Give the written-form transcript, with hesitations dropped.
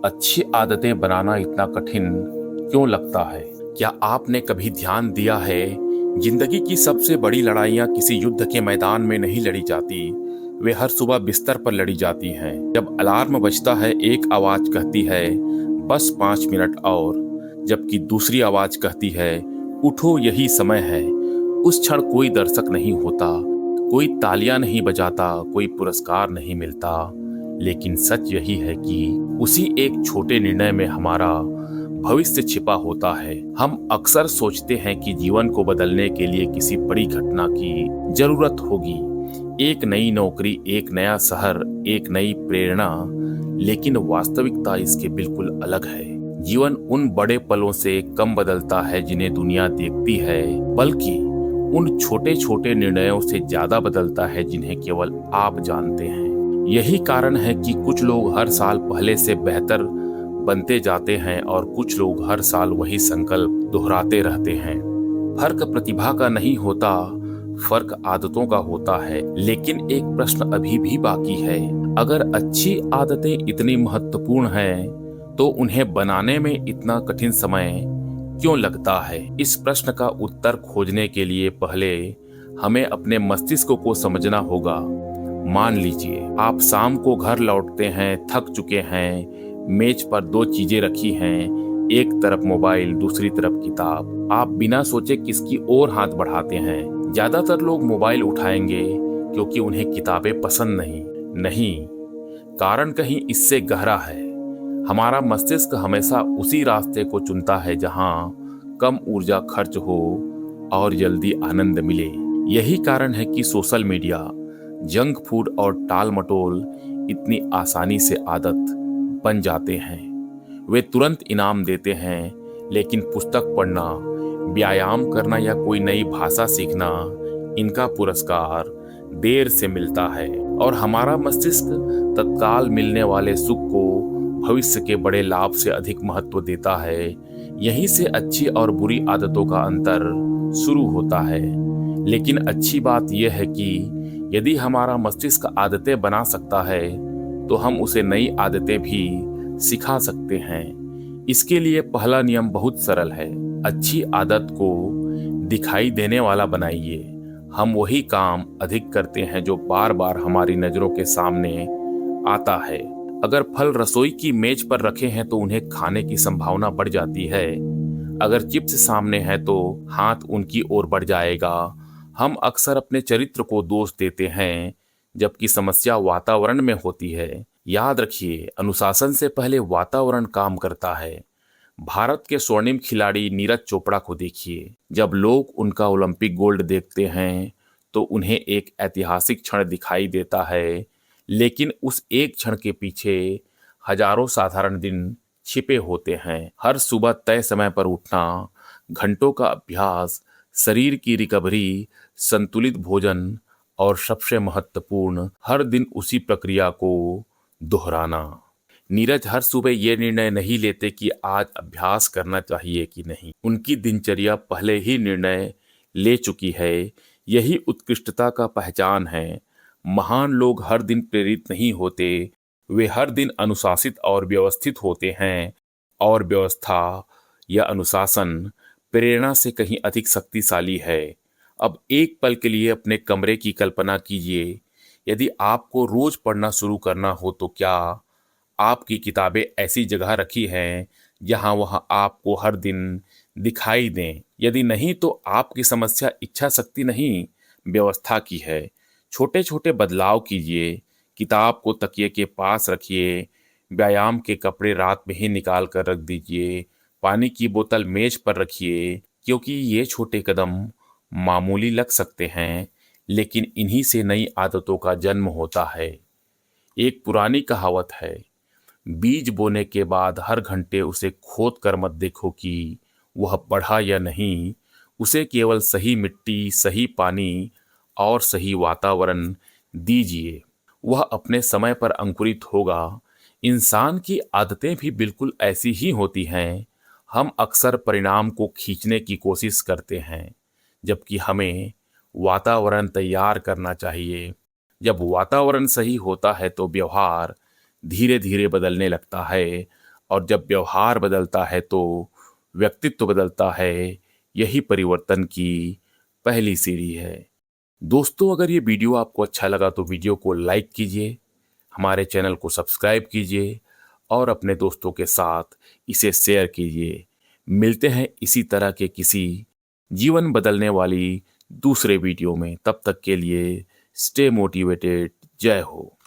अच्छी आदतें बनाना इतना कठिन क्यों लगता है? क्या आपने कभी ध्यान दिया है, जिंदगी की सबसे बड़ी लड़ाइयाँ किसी युद्ध के मैदान में नहीं लड़ी जाती, वे हर सुबह बिस्तर पर लड़ी जाती हैं। जब अलार्म बजता है, एक आवाज कहती है, बस 5 मिनट और, जबकि दूसरी आवाज कहती है, उठो यही समय है। उस क्षण कोई दर्शक नहीं होता, कोई तालियां नहीं बजाता, कोई पुरस्कार नहीं मिलता, लेकिन सच यही है कि उसी एक छोटे निर्णय में हमारा भविष्य छिपा होता है। हम अक्सर सोचते हैं कि जीवन को बदलने के लिए किसी बड़ी घटना की जरूरत होगी, एक नई नौकरी, एक नया शहर, एक नई प्रेरणा, लेकिन वास्तविकता इसके बिल्कुल अलग है। जीवन उन बड़े पलों से कम बदलता है जिन्हें दुनिया देखती है, बल्कि उन छोटे छोटे निर्णयों से ज्यादा बदलता है जिन्हें केवल आप जानते हैं। यही कारण है कि कुछ लोग हर साल पहले से बेहतर बनते जाते हैं और कुछ लोग हर साल वही संकल्प दोहराते रहते हैं। फर्क प्रतिभा का नहीं होता, फर्क आदतों का होता है। लेकिन एक प्रश्न अभी भी बाकी है, अगर अच्छी आदतें इतनी महत्वपूर्ण हैं, तो उन्हें बनाने में इतना कठिन समय क्यों लगता है? इस प्रश्न का उत्तर खोजने के लिए पहले हमें अपने मस्तिष्क को समझना होगा। मान लीजिए आप शाम को घर लौटते हैं, थक चुके हैं, मेज पर दो चीजें रखी हैं, एक तरफ मोबाइल, दूसरी तरफ किताब। आप बिना सोचे किसकी ओर हाथ बढ़ाते हैं? ज्यादातर लोग मोबाइल उठाएंगे क्योंकि उन्हें किताबें पसंद नहीं, कारण कहीं इससे गहरा है। हमारा मस्तिष्क हमेशा उसी रास्ते को चुनता है जहां कम ऊर्जा खर्च हो और जल्दी आनंद मिले। यही कारण है कि सोशल मीडिया, जंक फूड और टाल मटोल इतनी आसानी से आदत बन जाते हैं। वे तुरंत इनाम देते हैं, लेकिन पुस्तक पढ़ना, व्यायाम करना या कोई नई भाषा सीखना, इनका पुरस्कार देर से मिलता है और हमारा मस्तिष्क तत्काल मिलने वाले सुख को भविष्य के बड़े लाभ से अधिक महत्व देता है। यहीं से अच्छी और बुरी आदतों का अंतर शुरू होता है। लेकिन अच्छी बात यह है कि यदि हमारा मस्तिष्क आदतें बना सकता है, तो हम उसे नई आदतें भी सिखा सकते हैं। इसके लिए पहला नियम बहुत सरल है, अच्छी आदत को दिखाई देने वाला बनाइए। हम वही काम अधिक करते हैं जो बार बार हमारी नजरों के सामने आता है। अगर फल रसोई की मेज पर रखे हैं तो उन्हें खाने की संभावना बढ़ जाती है। अगर चिप्स सामने है तो हाथ उनकी ओर बढ़ जाएगा। हम अक्सर अपने चरित्र को दोष देते हैं, जबकि समस्या वातावरण में होती है। याद रखिए, अनुशासन से पहले वातावरण काम करता है। भारत के स्वर्णिम खिलाड़ी नीरज चोपड़ा को देखिए। जब लोग उनका ओलंपिक गोल्ड देखते हैं तो उन्हें एक ऐतिहासिक क्षण दिखाई देता है, लेकिन उस एक क्षण के पीछे हजारों साधारण दिन छिपे होते हैं। हर सुबह तय समय पर उठना, घंटों का अभ्यास, शरीर की रिकवरी, संतुलित भोजन और सबसे महत्वपूर्ण, हर दिन उसी प्रक्रिया को दोहराना। नीरज हर सुबह ये निर्णय नहीं लेते कि आज अभ्यास करना चाहिए कि नहीं। उनकी दिनचर्या पहले ही निर्णय ले चुकी है। यही उत्कृष्टता का पहचान है। महान लोग हर दिन प्रेरित नहीं होते, वे हर दिन अनुशासित और व्यवस्थित होते हैं। और व्यवस्था या अनुशासन प्रेरणा से कहीं अधिक शक्तिशाली है। अब एक पल के लिए अपने कमरे की कल्पना कीजिए। यदि आपको रोज पढ़ना शुरू करना हो तो क्या आपकी किताबें ऐसी जगह रखी हैं जहां वह आपको हर दिन दिखाई दें? यदि नहीं तो आपकी समस्या इच्छा शक्ति नहीं, व्यवस्था की है। छोटे छोटे बदलाव कीजिए। किताब को तकिए के पास रखिए, व्यायाम के कपड़े रात में ही निकाल कर रख दीजिए, पानी की बोतल मेज पर रखिए। क्योंकि ये छोटे कदम मामूली लग सकते हैं, लेकिन इन्हीं से नई आदतों का जन्म होता है। एक पुरानी कहावत है, बीज बोने के बाद हर घंटे उसे खोद कर मत देखो कि वह बढ़ा या नहीं। उसे केवल सही मिट्टी, सही पानी और सही वातावरण दीजिए, वह अपने समय पर अंकुरित होगा। इंसान की आदतें भी बिल्कुल ऐसी ही होती हैं। हम अक्सर परिणाम को खींचने की कोशिश करते हैं, जबकि हमें वातावरण तैयार करना चाहिए। जब वातावरण सही होता है तो व्यवहार धीरे धीरे बदलने लगता है और जब व्यवहार बदलता है तो व्यक्तित्व बदलता है। यही परिवर्तन की पहली सीढ़ी है। दोस्तों, अगर ये वीडियो आपको अच्छा लगा तो वीडियो को लाइक कीजिए, हमारे चैनल को सब्सक्राइब कीजिए और अपने दोस्तों के साथ इसे शेयर कीजिए। मिलते हैं इसी तरह के किसी जीवन बदलने वाली दूसरे वीडियो में। तब तक के लिए स्टे मोटिवेटेड। जय हो।